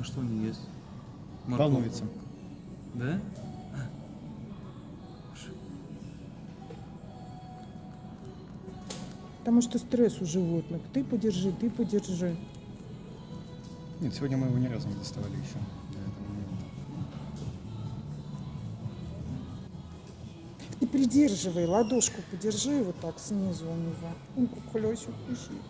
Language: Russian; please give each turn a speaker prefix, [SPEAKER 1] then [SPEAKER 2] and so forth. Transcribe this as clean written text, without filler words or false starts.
[SPEAKER 1] А что они есть?
[SPEAKER 2] Волнуется.
[SPEAKER 1] Да?
[SPEAKER 3] Потому что стресс у животных. Ты подержи, ты подержи.
[SPEAKER 2] Нет, сегодня мы его ни разу не доставали еще до этого момента.
[SPEAKER 3] Ты придерживай, ладошку подержи вот так снизу у него. Он как колесик висит.